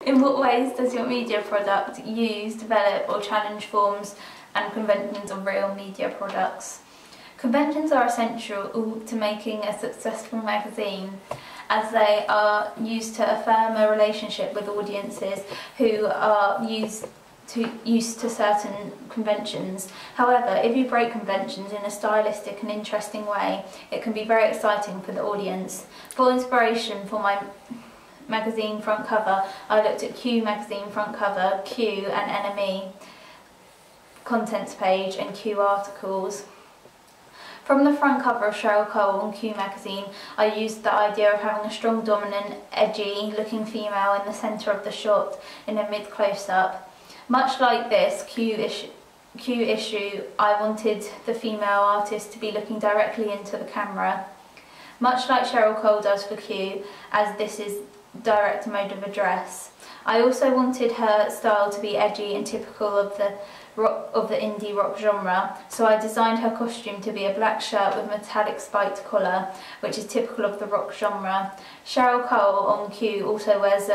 In what ways does your media product use, develop or challenge forms and conventions of real media products? Conventions are essential to making a successful magazine, as they are used to affirm a relationship with audiences who are used to certain conventions. However, if you break conventions in a stylistic and interesting way, it can be very exciting for the audience. For inspiration for my magazine front cover, I looked at Q magazine front cover, Q and NME contents page and Q articles. From the front cover of Cheryl Cole on Q magazine, I used the idea of having a strong, dominant, edgy looking female in the centre of the shot in a mid close-up. Much like this Q issue, I wanted the female artist to be looking directly into the camera. Much like Cheryl Cole does for Q, as this is direct mode of address. I also wanted her style to be edgy and typical of the indie rock genre, so I designed her costume to be a black shirt with metallic spiked collar, which is typical of the rock genre. Cheryl Cole on Q also wears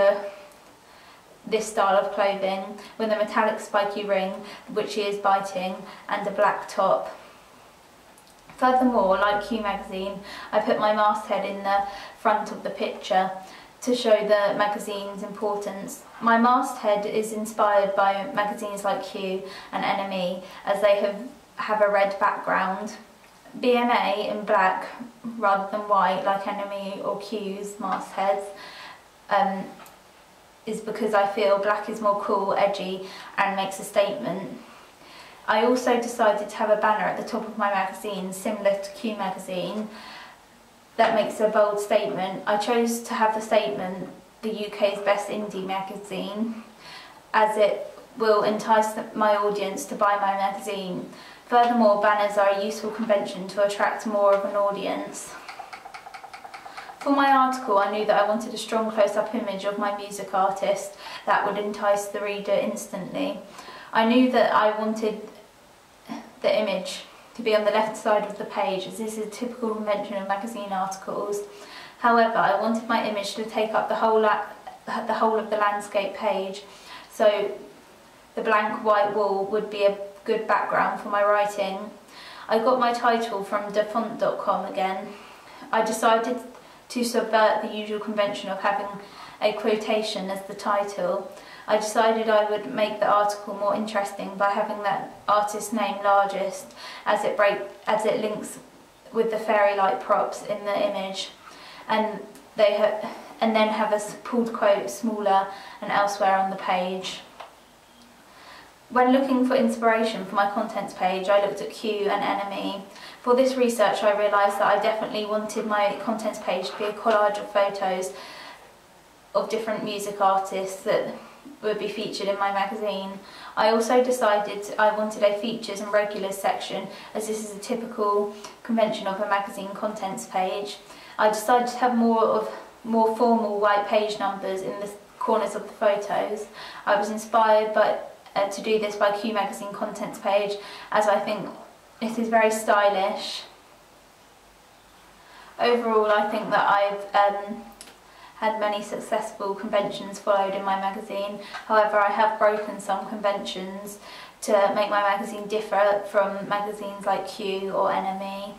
this style of clothing with a metallic spiky ring, which she is biting, and a black top. Furthermore, like Q magazine, I put my masthead in the front of the picture to show the magazine's importance. My masthead is inspired by magazines like Q and NME, as they have a red background. BMA in black rather than white like NME or Q's mastheads is because I feel black is more cool, edgy and makes a statement. I also decided to have a banner at the top of my magazine similar to Q magazine that makes a bold statement. I chose to have the statement, the UK's best indie magazine, as it will entice my audience to buy my magazine. Furthermore, banners are a useful convention to attract more of an audience. For my article, I knew that I wanted a strong close-up image of my music artist that would entice the reader instantly. I knew that I wanted the image to be on the left side of the page, as this is a typical convention of magazine articles. However, I wanted my image to take up the whole of the landscape page, so the blank white wall would be a good background for my writing. I got my title from defont.com again. I decided to subvert the usual convention of having a quotation as the title. I decided I would make the article more interesting by having that artist's name largest, as it links with the fairy-like props in the image, and then have a pulled quote smaller and elsewhere on the page. When looking for inspiration for my contents page, I looked at Q and NME. For this research, I realised that I definitely wanted my contents page to be a collage of photos of different music artists that would be featured in my magazine. I also decided I wanted a features and regulars section, as this is a typical convention of a magazine contents page. I decided to have more formal white page numbers in the corners of the photos. I was inspired to do this by Q magazine contents page, as I think it is very stylish. Overall, I think that I've had many successful conventions followed in my magazine. However, I have broken some conventions to make my magazine differ from magazines like Q or NME.